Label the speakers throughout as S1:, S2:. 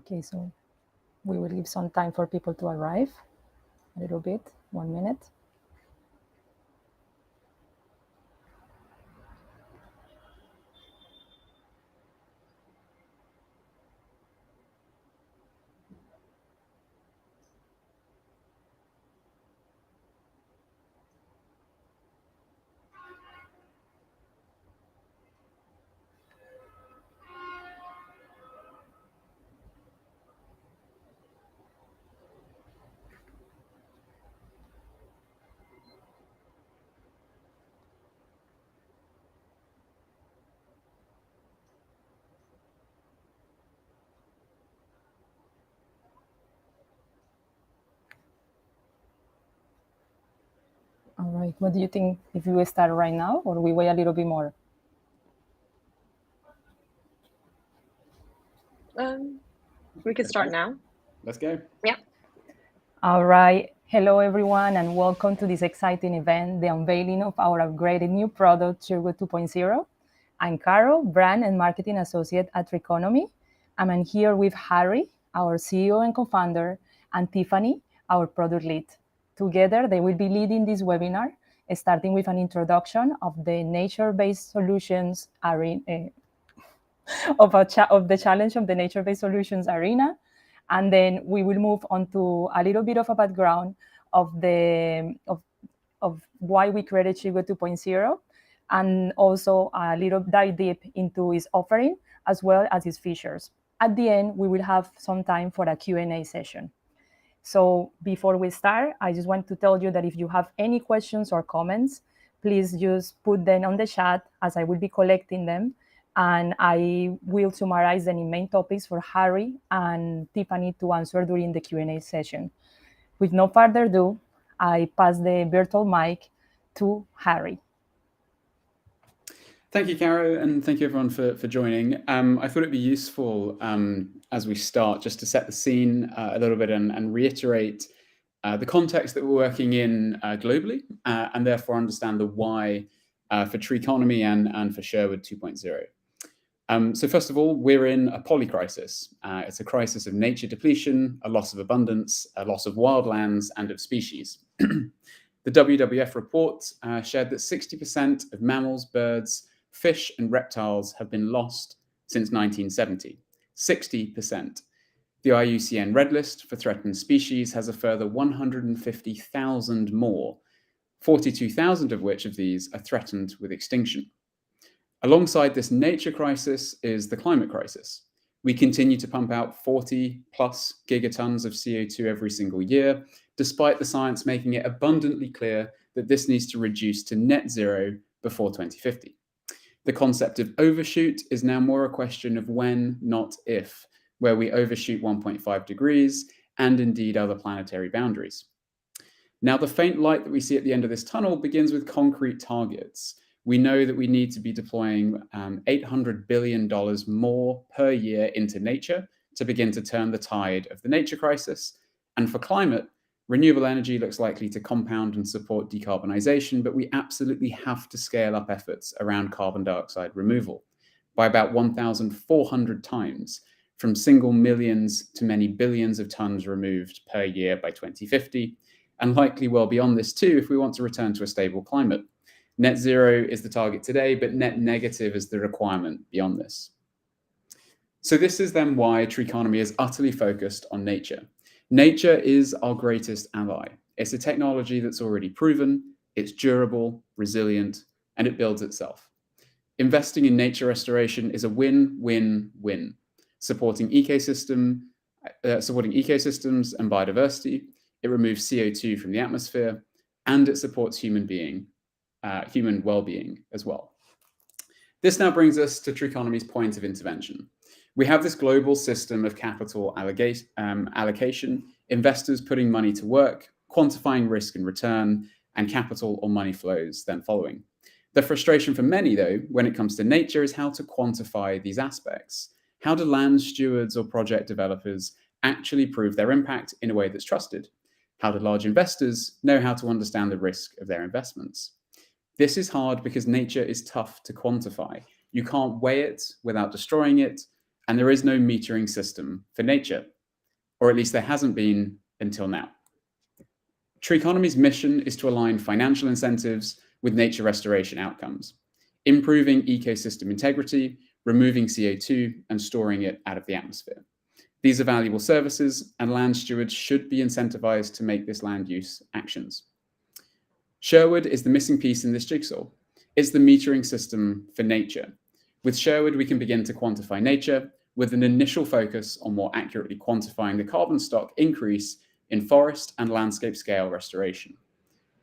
S1: Okay, so we will give some time for people to arrive. A little bit, 1 minute. All right, what do you think if we start right now or we wait a little bit more?
S2: We could start now.
S3: Let's go.
S2: Yeah.
S1: All right. Hello, everyone, and welcome to this exciting event, the unveiling of our upgraded new product, Sherwood 2.0. I'm Carol, Brand and Marketing Associate at Triconomy. I'm here with Harry, our CEO and co-founder, and Tiffany, our product lead. Together, they will be leading this webinar, starting with an introduction of the nature-based solutions arena, of the challenge of the nature-based solutions arena, and then we will move on to a little bit of a background of why we created Sherwood 2.0, and also a little dive deep into its offering as well as its features. At the end, we will have some time for a Q&A session. So before we start, I just want to tell you that if you have any questions or comments, please just put them on the chat as I will be collecting them. And I will summarize any main topics for Harry and Tiffany to answer during the Q&A session. With no further ado, I pass the virtual mic to Harry.
S3: Thank you, Caro, and thank you everyone for joining. I thought it'd be useful as we start just to set the scene a little bit and reiterate the context that we're working in globally and therefore understand the why for Triconomy and for Sherwood 2.0. So first of all, we're in a polycrisis. It's a crisis of nature depletion, a loss of abundance, a loss of wildlands and of species. The WWF report shared that 60% of mammals, birds, fish and reptiles have been lost since 1970. 60%. The IUCN Red List for threatened species has a further 150,000 more, 42,000 of which of these are threatened with extinction. Alongside this nature crisis is the climate crisis. We continue to pump out 40 plus gigatons of CO2 every single year, despite the science making it abundantly clear that this needs to reduce to net zero before 2050. The concept of overshoot is now more a question of when, not if, where we overshoot 1.5 degrees and indeed other planetary boundaries. Now, the faint light that we see at the end of this tunnel begins with concrete targets. We know that we need to be deploying $800 billion more per year into nature to begin to turn the tide of the nature crisis. And for climate, renewable energy looks likely to compound and support decarbonization, but we absolutely have to scale up efforts around carbon dioxide removal by about 1,400 times, from single millions to many billions of tons removed per year by 2050, and likely well beyond this too if we want to return to a stable climate. Net zero is the target today, but net negative is the requirement beyond this. So this is then why Triconomy is utterly focused on nature. Nature is our greatest ally. It's a technology that's already proven, it's durable, resilient, and it builds itself. Investing in nature restoration is a win-win-win, supporting ecosystems and biodiversity. It removes CO2 from the atmosphere, and it supports human well-being as well. This now brings us to Triconomy's point of intervention. We have this global system of capital allocation, investors putting money to work, quantifying risk and return, and capital or money flows then following. The frustration for many, though, when it comes to nature is how to quantify these aspects. How do land stewards or project developers actually prove their impact in a way that's trusted? How do large investors know how to understand the risk of their investments? This is hard because nature is tough to quantify. You can't weigh it without destroying it, and there is no metering system for nature, or at least there hasn't been until now. Tree Economy's mission is to align financial incentives with nature restoration outcomes, improving ecosystem integrity, removing CO2, and storing it out of the atmosphere. These are valuable services, and land stewards should be incentivized to make this land use actions. Sherwood is the missing piece in this jigsaw. It's the metering system for nature. With Sherwood, we can begin to quantify nature with an initial focus on more accurately quantifying the carbon stock increase in forest and landscape scale restoration.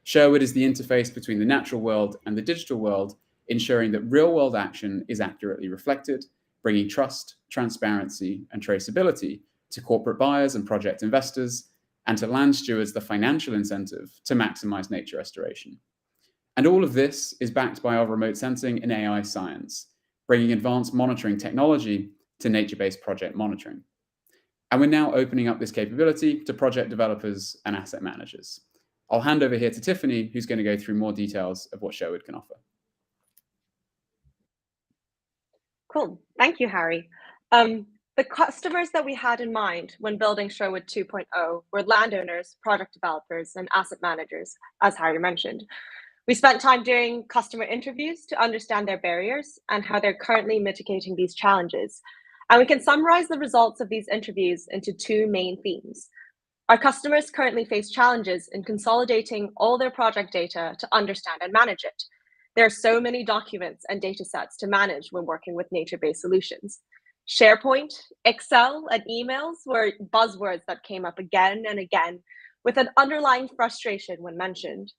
S3: Sherwood is the interface between the natural world and the digital world, ensuring that real-world action is accurately reflected, bringing trust, transparency, and traceability to corporate buyers and project investors, and to land stewards the financial incentive to maximize nature restoration. And all of this is backed by our remote sensing and AI science, bringing advanced monitoring technology to nature-based project monitoring. And we're now opening up this capability to project developers and asset managers. I'll hand over here to Tiffany, who's going to go through more details of what Sherwood can offer.
S2: Cool. Thank you, Harry. The customers that we had in mind when building Sherwood 2.0 were landowners, project developers, and asset managers, as Harry mentioned. We spent time doing customer interviews to understand their barriers and how they're currently mitigating these challenges. And we can summarize the results of these interviews into two main themes. Our customers currently face challenges in consolidating all their project data to understand and manage it. There are so many documents and data sets to manage when working with nature-based solutions. SharePoint, Excel, and emails were buzzwords that came up again and again with an underlying frustration when mentioned.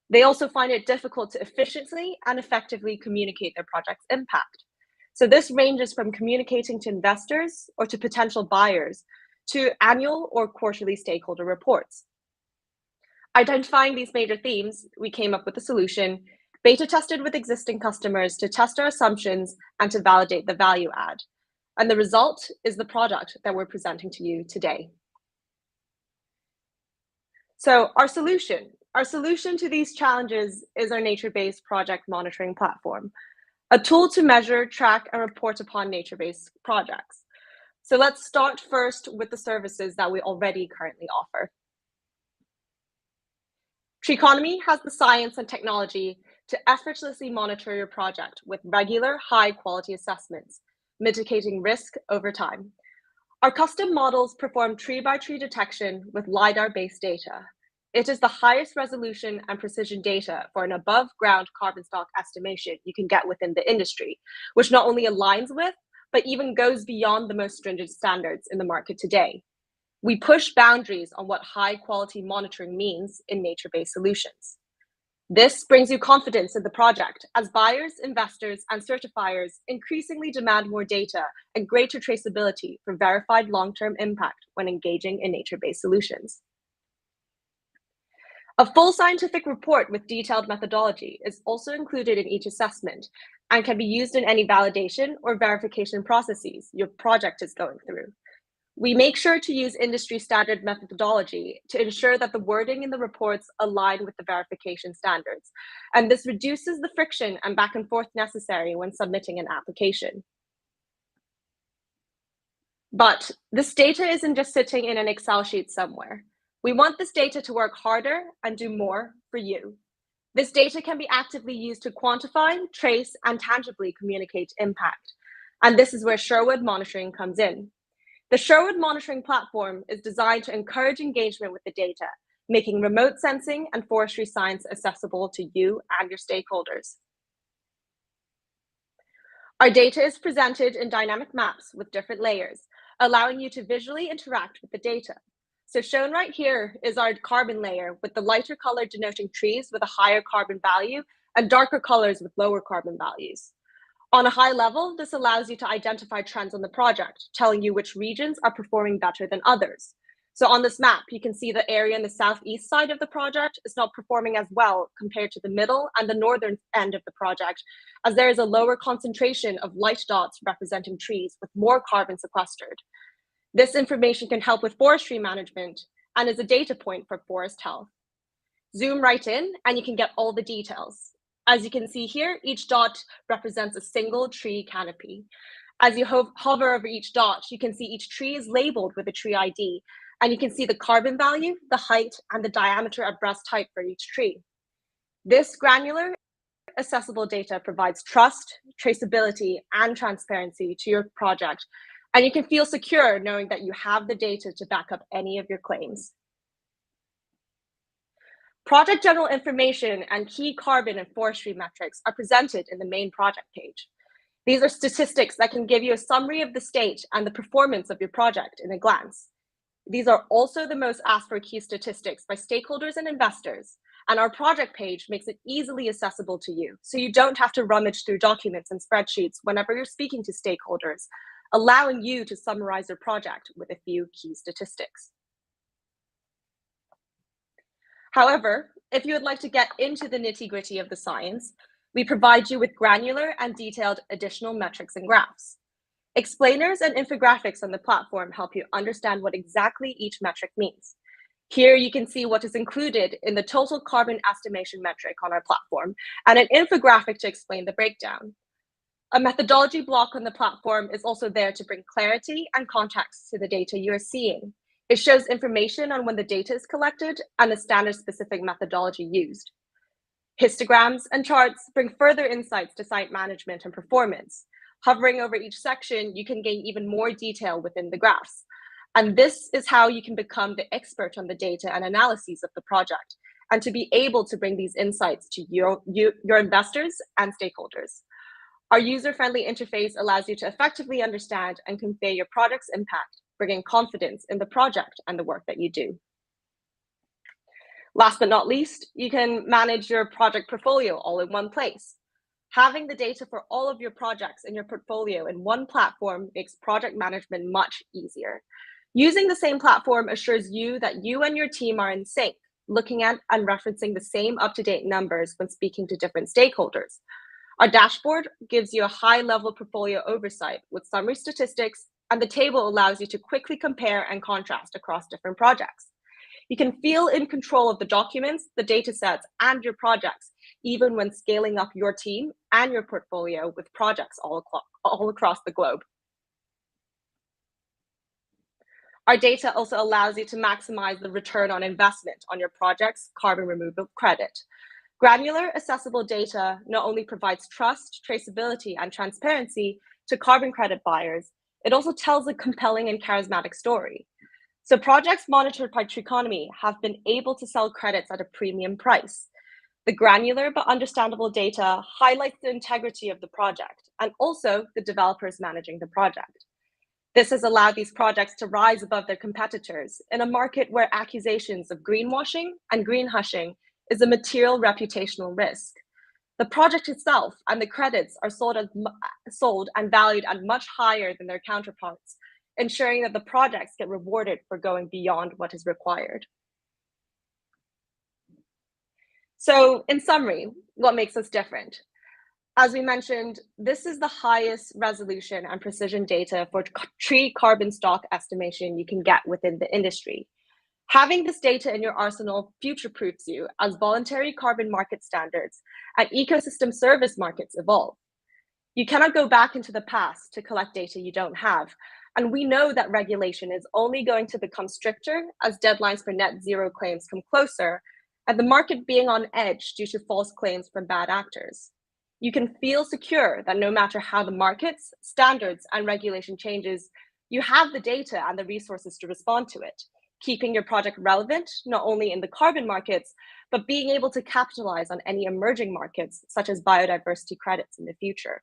S2: They also find it difficult to efficiently and effectively communicate their project's impact. So this ranges from communicating to investors or to potential buyers to annual or quarterly stakeholder reports. Identifying these major themes, we came up with a solution, beta tested with existing customers to test our assumptions and to validate the value add. And the result is the product that we're presenting to you today. So our solution to these challenges is our nature-based project monitoring platform, a tool to measure, track, and report upon nature-based projects. So let's start first with the services that we already currently offer. Tree Economy has the science and technology to effortlessly monitor your project with regular, high-quality assessments, mitigating risk over time. Our custom models perform tree-by-tree detection with LiDAR-based data. It is the highest resolution and precision data for an above-ground carbon stock estimation you can get within the industry, which not only aligns with, but even goes beyond the most stringent standards in the market today. We push boundaries on what high-quality monitoring means in nature-based solutions. This brings you confidence in the project as buyers, investors, and certifiers increasingly demand more data and greater traceability for verified long-term impact when engaging in nature-based solutions. A full scientific report with detailed methodology is also included in each assessment and can be used in any validation or verification processes your project is going through. We make sure to use industry standard methodology to ensure that the wording in the reports align with the verification standards, and this reduces the friction and back and forth necessary when submitting an application. But this data isn't just sitting in an Excel sheet somewhere. We want this data to work harder and do more for you. This data can be actively used to quantify, trace, and tangibly communicate impact. And this is where Sherwood monitoring comes in. The Sherwood monitoring platform is designed to encourage engagement with the data, making remote sensing and forestry science accessible to you and your stakeholders. Our data is presented in dynamic maps with different layers, allowing you to visually interact with the data. So shown right here is our carbon layer with the lighter color denoting trees with a higher carbon value and darker colors with lower carbon values. On a high level, this allows you to identify trends on the project, telling you which regions are performing better than others. So on this map, you can see the area in the southeast side of the project is not performing as well compared to the middle and the northern end of the project, as there is a lower concentration of light dots representing trees with more carbon sequestered. This information can help with forestry management and is a data point for forest health. Zoom right in and you can get all the details. As you can see here, each dot represents a single tree canopy. As you hover over each dot, you can see each tree is labeled with a tree ID, and you can see the carbon value, the height, and the diameter at breast height for each tree. This granular, accessible data provides trust, traceability, and transparency to your project, and you can feel secure knowing that you have the data to back up any of your claims. Project general information and key carbon and forestry metrics are presented in the main project page. These are statistics that can give you a summary of the state and the performance of your project in a glance. These are also the most asked for key statistics by stakeholders and investors, and our project page makes it easily accessible to you, so you don't have to rummage through documents and spreadsheets whenever you're speaking to stakeholders, allowing you to summarize your project with a few key statistics. However, if you would like to get into the nitty-gritty of the science, we provide you with granular and detailed additional metrics and graphs. Explainers and infographics on the platform help you understand what exactly each metric means. Here you can see what is included in the total carbon estimation metric on our platform and an infographic to explain the breakdown. A methodology block on the platform is also there to bring clarity and context to the data you are seeing. It shows information on when the data is collected and the standard-specific methodology used. Histograms and charts bring further insights to site management and performance. Hovering over each section, you can gain even more detail within the graphs. And this is how you can become the expert on the data and analyses of the project, and to be able to bring these insights to your investors and stakeholders. Our user-friendly interface allows you to effectively understand and convey your project's impact, bringing confidence in the project and the work that you do. Last but not least, you can manage your project portfolio all in one place. Having the data for all of your projects in your portfolio in one platform makes project management much easier. Using the same platform assures you that you and your team are in sync, looking at and referencing the same up-to-date numbers when speaking to different stakeholders. Our dashboard gives you a high-level portfolio oversight with summary statistics, and the table allows you to quickly compare and contrast across different projects. You can feel in control of the documents, the data sets, and your projects, even when scaling up your team and your portfolio with projects all across the globe. Our data also allows you to maximize the return on investment on your project's carbon removal credit. Granular, accessible data not only provides trust, traceability, and transparency to carbon credit buyers, it also tells a compelling and charismatic story. So projects monitored by Triconomy have been able to sell credits at a premium price. The granular but understandable data highlights the integrity of the project and also the developers managing the project. This has allowed these projects to rise above their competitors in a market where accusations of greenwashing and green hushing is a material reputational risk. The project itself and the credits are sold and valued at much higher than their counterparts, ensuring that the projects get rewarded for going beyond what is required. So in summary, what makes us different? As we mentioned, this is the highest resolution and precision data for tree carbon stock estimation you can get within the industry. Having this data in your arsenal future-proofs you as voluntary carbon market standards and ecosystem service markets evolve. You cannot go back into the past to collect data you don't have, and we know that regulation is only going to become stricter as deadlines for net zero claims come closer, and the market being on edge due to false claims from bad actors. You can feel secure that no matter how the markets, standards, and regulation changes, you have the data and the resources to respond to it, keeping your project relevant, not only in the carbon markets, but being able to capitalize on any emerging markets, such as biodiversity credits in the future.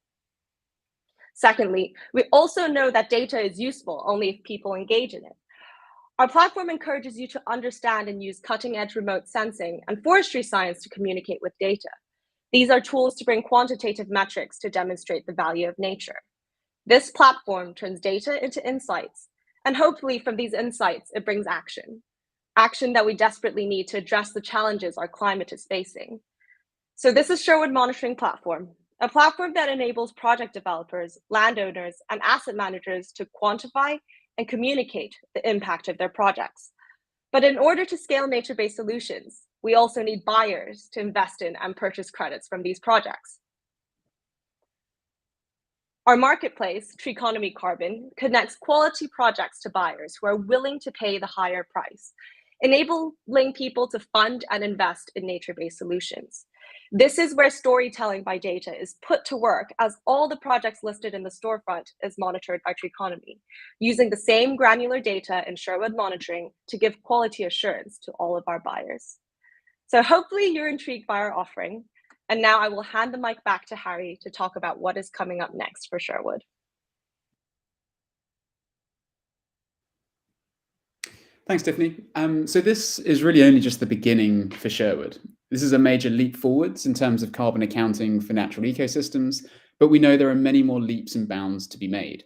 S2: Secondly, we also know that data is useful only if people engage in it. Our platform encourages you to understand and use cutting-edge remote sensing and forestry science to communicate with data. These are tools to bring quantitative metrics to demonstrate the value of nature. This platform turns data into insights, and hopefully from these insights, it brings action that we desperately need to address the challenges our climate is facing. So this is Sherwood Monitoring Platform, a platform that enables project developers, landowners, and asset managers to quantify and communicate the impact of their projects. But in order to scale nature-based solutions, we also need buyers to invest in and purchase credits from these projects. Our marketplace, Treeconomy Carbon, connects quality projects to buyers who are willing to pay the higher price, enabling people to fund and invest in nature-based solutions. This is where storytelling by data is put to work, as all the projects listed in the storefront is monitored by Treeconomy, using the same granular data in Sherwood monitoring to give quality assurance to all of our buyers. So hopefully you're intrigued by our offering. And now I will hand the mic back to Harry to talk about what is coming up next for Sherwood.
S3: Thanks, Tiffany. So this is really only just the beginning for Sherwood. This is a major leap forwards in terms of carbon accounting for natural ecosystems, but we know there are many more leaps and bounds to be made.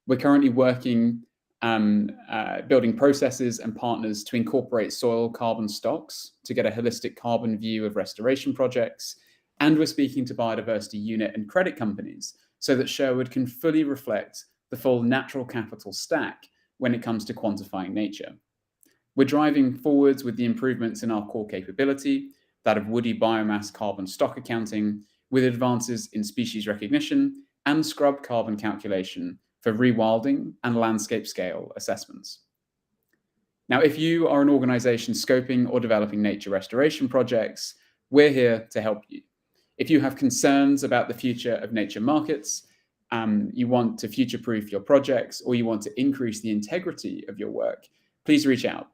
S3: We're currently working building processes and partners to incorporate soil carbon stocks to get a holistic carbon view of restoration projects. And we're speaking to biodiversity unit and credit companies so that Sherwood can fully reflect the full natural capital stack when it comes to quantifying nature. We're driving forwards with the improvements in our core capability, that of woody biomass carbon stock accounting, with advances in species recognition and scrub carbon calculation for rewilding and landscape scale assessments. Now, if you are an organization scoping or developing nature restoration projects, we're here to help you. If you have concerns about the future of nature markets, you want to future-proof your projects, or you want to increase the integrity of your work, please reach out.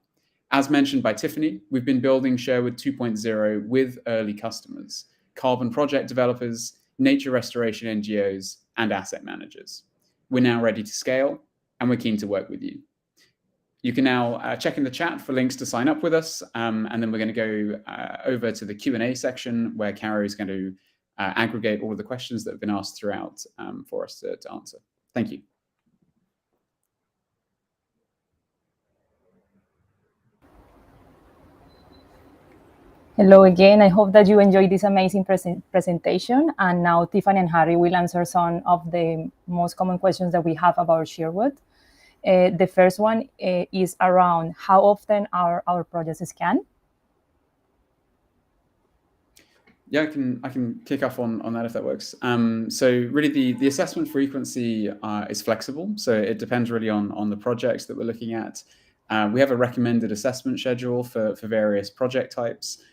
S3: As mentioned by Tiffany, we've been building Sherwood 2.0 with early customers, carbon project developers, nature restoration NGOs, and asset managers. We're now ready to scale, and we're keen to work with you. You can now check in the chat for links to sign up with us, and then we're going to go over to the Q&A section where Caro is going to aggregate all of the questions that have been asked throughout for us to answer. Thank you.
S1: Hello again. I hope that you enjoyed this amazing presentation. And now Tiffany and Harry will answer some of the most common questions that we have about Sherwood. The first one is around how often are our projects scanned?
S3: Yeah, I can kick off on that if that works. So really the assessment frequency is flexible. So it depends really on the projects that we're looking at. We have a recommended assessment schedule for various project types.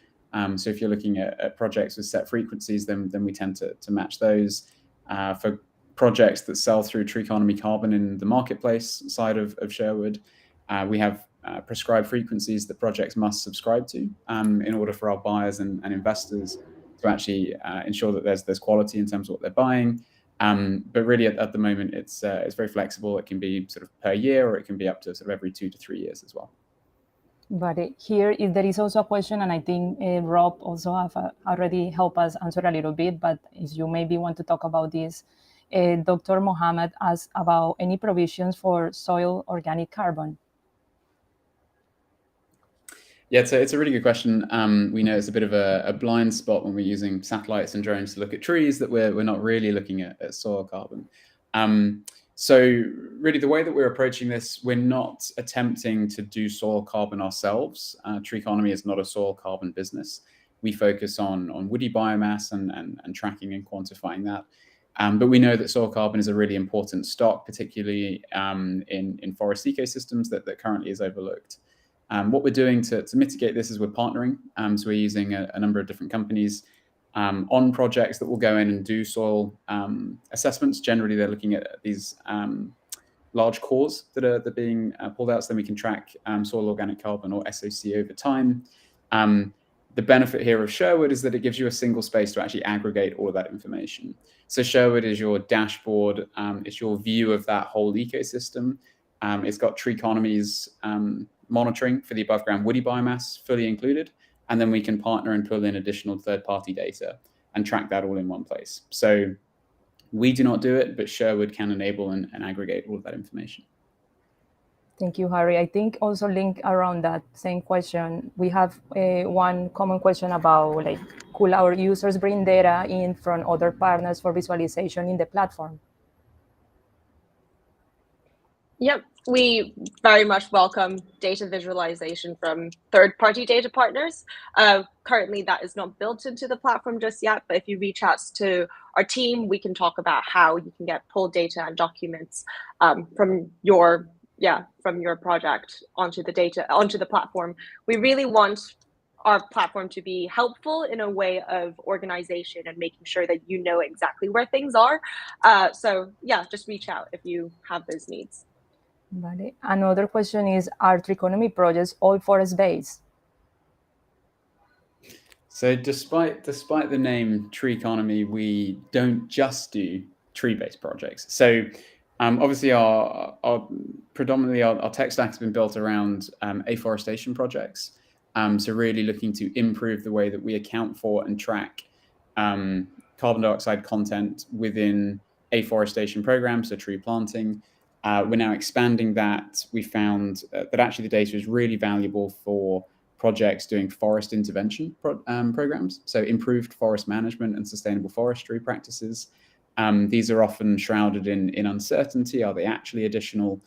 S3: So if you're looking at projects with set frequencies, then we tend to match those. For projects that sell through Treeconomy Carbon in the marketplace side of Sherwood, we have prescribed frequencies that projects must subscribe to in order for our buyers and investors to actually ensure that there's quality in terms of what they're buying. But really at the moment, it's very flexible. It can be sort of per year, or it can be up to sort of every 2 to 3 years as well.
S1: But here there is also a question, and I think Rob also have already helped us answer a little bit, but if you maybe want to talk about this, Dr. Mohammed asked about any provisions for soil organic carbon.
S3: Yeah, it's a really good question. We know it's a bit of a blind spot when we're using satellites and drones to look at trees, that we're not really looking at soil carbon. So really the way that we're approaching this, we're not attempting to do soil carbon ourselves. Treeconomy is not a soil carbon business. We focus on woody biomass and tracking and quantifying that. But we know that soil carbon is a really important stock, particularly in forest ecosystems that currently is overlooked. What we're doing to mitigate this is we're partnering. So we're using a number of different companies on projects that will go in and do soil assessments. Generally, they're looking at these large cores that are being pulled out, so then we can track soil organic carbon, or SOC, over time. The benefit here of Sherwood is that it gives you a single space to actually aggregate all of that information. So Sherwood is your dashboard. It's your view of that whole ecosystem. It's got Treeconomy's monitoring for the above ground woody biomass fully included. And then we can partner and pull in additional third-party data and track that all in one place. So we do not do it, but Sherwood can enable and aggregate all of that information.
S1: Thank you, Harry. I think also linked around that same question, we have one common question about, like, could our users bring data in from other partners for visualization in the platform?
S2: Yep. we very much welcome data visualization from third-party data partners. Currently, that is not built into the platform just yet, but if you reach out to our team, we can talk about how you can get pulled data and documents from your project onto the platform. We really want our platform to be helpful in a way of organization and making sure that you know exactly where things are. So yeah, just reach out if you have those needs.
S1: Vale. Another question is, are tree economy projects all forest-based?
S3: So despite the name tree economy, we don't just do tree-based projects. So obviously our predominantly our tech stack has been built around afforestation projects. So really looking to improve the way that we account for and track carbon dioxide content within afforestation programs, so tree planting. We're now expanding that. We found that actually the data is really valuable for projects doing forest intervention programs, so improved forest management and sustainable forestry practices. These are often shrouded in uncertainty. Are they actually additional?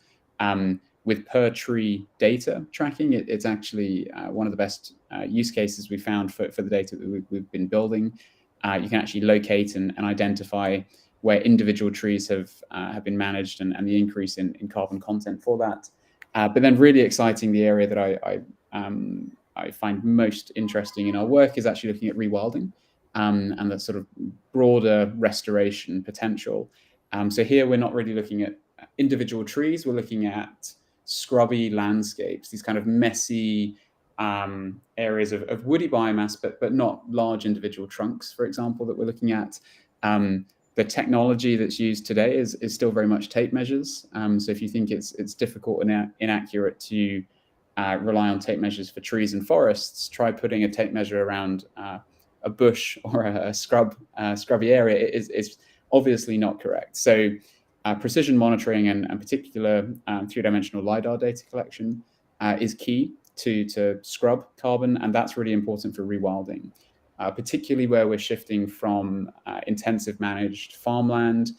S3: With per tree data tracking, it's actually one of the best use cases we found for the data that we've been building. You can actually locate and identify where individual trees have been managed and the increase in carbon content for that. But then really exciting, the area that I find most interesting in our work is actually looking at rewilding and that sort of broader restoration potential. So here we're not really looking at individual trees, we're looking at scrubby landscapes, these kind of messy areas of woody biomass, but not large individual trunks, for example, that we're looking at. The technology that's used today is still very much tape measures. So if you think it's difficult and inaccurate to rely on tape measures for trees and forests, try putting a tape measure around a bush or a scrubby area. It's obviously not correct. So precision monitoring and particular three-dimensional LiDAR data collection is key to scrub carbon, and that's really important for rewilding, particularly where we're shifting from intensive managed farmland.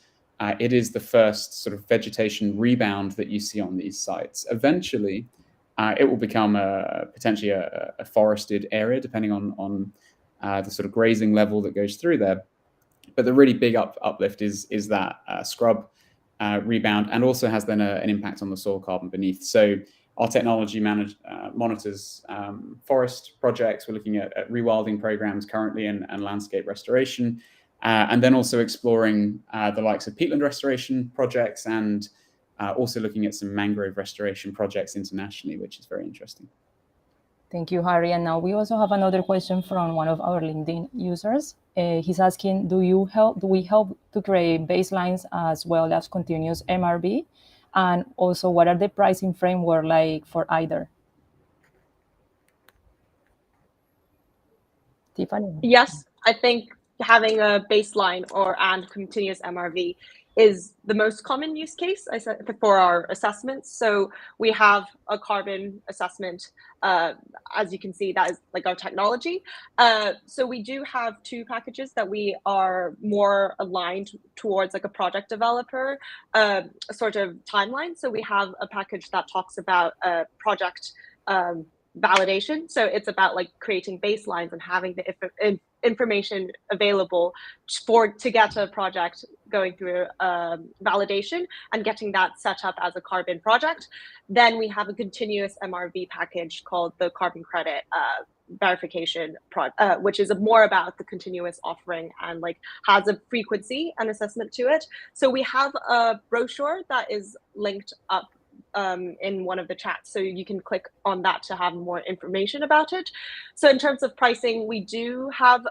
S3: It is the first sort of vegetation rebound that you see on these sites. Eventually, it will become potentially a forested area, depending on the sort of grazing level that goes through there. But the really big uplift is that scrub rebound, and also has then an impact on the soil carbon beneath. So our technology monitors forest projects. We're looking at rewilding programs currently and landscape restoration, and then also exploring the likes of peatland restoration projects, and also looking at some mangrove restoration projects internationally, which is very interesting.
S1: Thank you, Harry. And now we also have another question from one of our LinkedIn users. He's asking, do we help to create baselines as well as continuous MRV? And also, what are the pricing framework like for either? Tiffany?
S2: Yes, I think having a baseline and continuous MRV is the most common use case for our assessments. So we have a carbon assessment, as you can see, that is like our technology. So we do have two packages that we are more aligned towards, like a project developer sort of timeline. So we have a package that talks about project validation. So it's about like creating baselines and having the information available to get a project going through validation and getting that set up as a carbon project. Then we have a continuous MRV package called the carbon credit verification, which is more about the continuous offering and like has a frequency and assessment to it. So we have a brochure that is linked up in one of the chats, so you can click on that to have more information about it. So in terms of pricing, we do have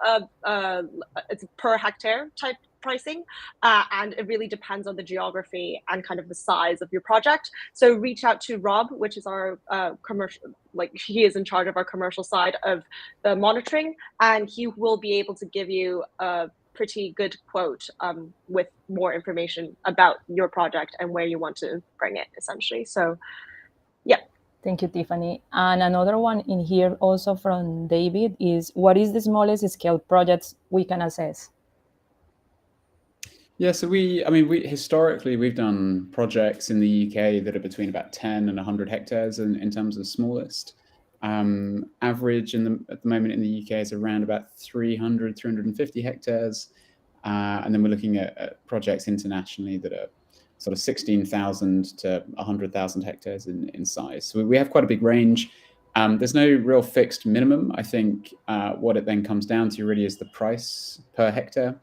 S2: it's per hectare type pricing, and it really depends on the geography and kind of the size of your project. So reach out to Rob, which is our commercial, like he is in charge of our commercial side of the monitoring, and he will be able to give you a pretty good quote with more information about your project and where you want to bring it, essentially. So yeah.
S1: Thank you, Tiffany. And another one in here also from David is, what is the smallest scale projects we can assess?
S3: Yeah, so we historically we've done projects in the UK that are between about 10 and 100 hectares in terms of smallest. Average at the moment in the UK is around about 300, 350 hectares. And then we're looking at projects internationally that are sort of 16,000 to 100,000 hectares in size. So we have quite a big range. There's no real fixed minimum. I think what it then comes down to really is the price per hectare.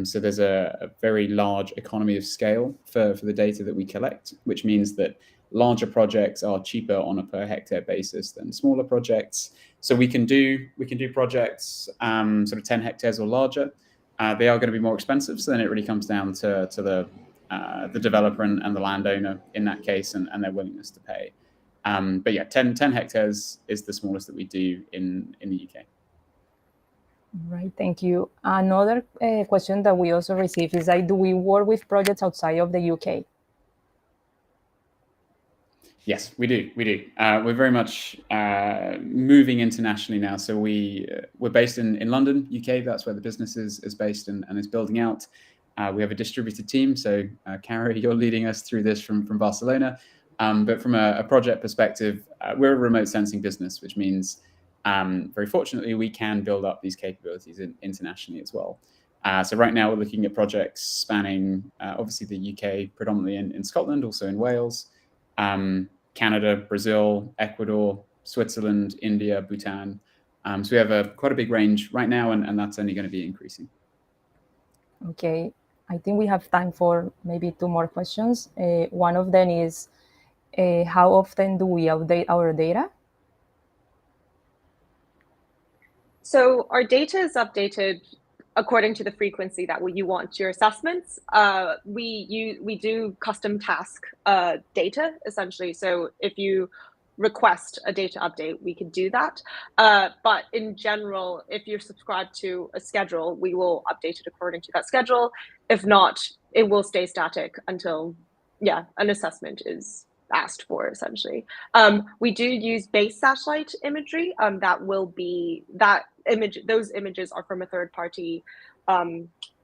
S3: So there's a very large economy of scale for the data that we collect, which means that larger projects are cheaper on a per hectare basis than smaller projects. So we can do projects sort of 10 hectares or larger. They are going to be more expensive, so then it really comes down to the developer and the landowner in that case, and their willingness to pay. But yeah, 10 hectares is the smallest that we do in the UK.
S1: Right, thank you. Another question that we also received is like, do we work with projects outside of the UK?
S3: Yes, we do. We're very much moving internationally now. So we're based in London, UK. That's where the business is based and is building out. We have a distributed team. So Carrie, you're leading us through this from Barcelona. But from a project perspective, we're a remote sensing business, which means very fortunately we can build up these capabilities internationally as well. So right now we're looking at projects spanning obviously the UK, predominantly in Scotland, also in Wales. Canada, Brazil, Ecuador, Switzerland, India, Bhutan. So we have quite a big range right now, and that's only going to be increasing.
S1: Okay, I think we have time for maybe 2 more questions. One of them is, how often do we update our data?
S2: So our data is updated according to the frequency that you want your assessments. We do custom task data essentially. So if you request a data update, we can do that. But in general, if you're subscribed to a schedule, we will update it according to that schedule. If not, it will stay static until an assessment is asked for essentially. We do use base satellite imagery. Those images are from a third-party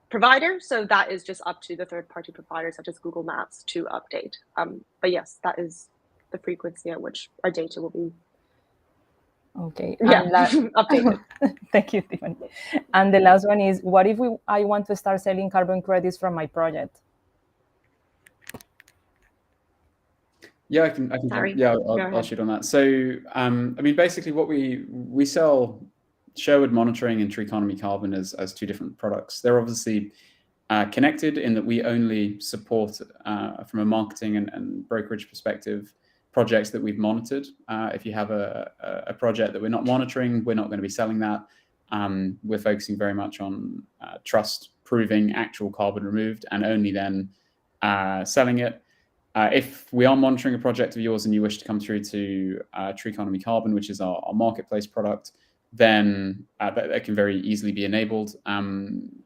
S2: provider, so that is just up to the third-party provider such as Google Maps to update. But yes, that is the frequency at which our data will be updated.
S1: Thank you, Tiffany. And the last one is, what if I want to start selling carbon credits from my project?
S3: Yeah, I can.
S2: Sorry.
S3: Yeah, I'll shoot on that. So, basically, what we sell Sherwood monitoring and Tree Economy Carbon as 2 different products. They're obviously connected in that we only support, from a marketing and brokerage perspective, projects that we've monitored. If you have a project that we're not monitoring, we're not going to be selling that. We're focusing very much on trust proving actual carbon removed and only then selling it. If we are monitoring a project of yours and you wish to come through to Tree Economy Carbon, which is our marketplace product, then that can very easily be enabled.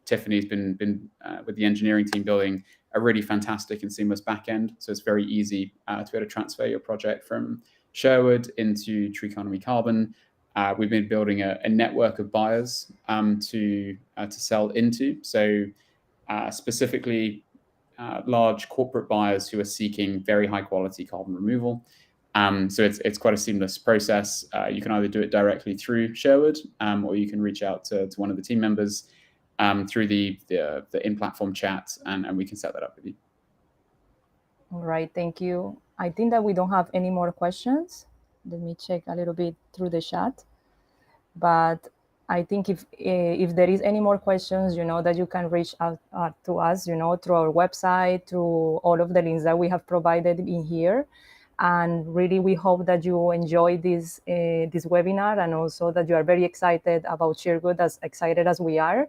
S3: Tiffany's been with the engineering team building a really fantastic and seamless backend, so it's very easy to be able to transfer your project from Sherwood into Tree Economy Carbon. We've been building a network of buyers to sell into. So specifically, large corporate buyers who are seeking very high quality carbon removal. So it's quite a seamless process. You can either do it directly through Sherwood, or you can reach out to one of the team members through the in-platform chat, and we can set that up with you.
S1: All right, thank you. I think that we don't have any more questions. Let me check a little bit through the chat. But I think if there is any more questions, that you can reach out to us, through our website, through all of the links that we have provided in here. And really, we hope that you enjoy this webinar, and also that you are very excited about Sherwood, as excited as we are,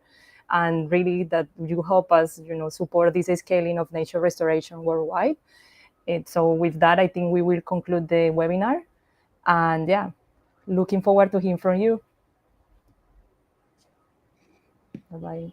S1: and really that you help us, support this scaling of nature restoration worldwide. So with that, I think we will conclude the webinar. And looking forward to hearing from you. Bye-bye.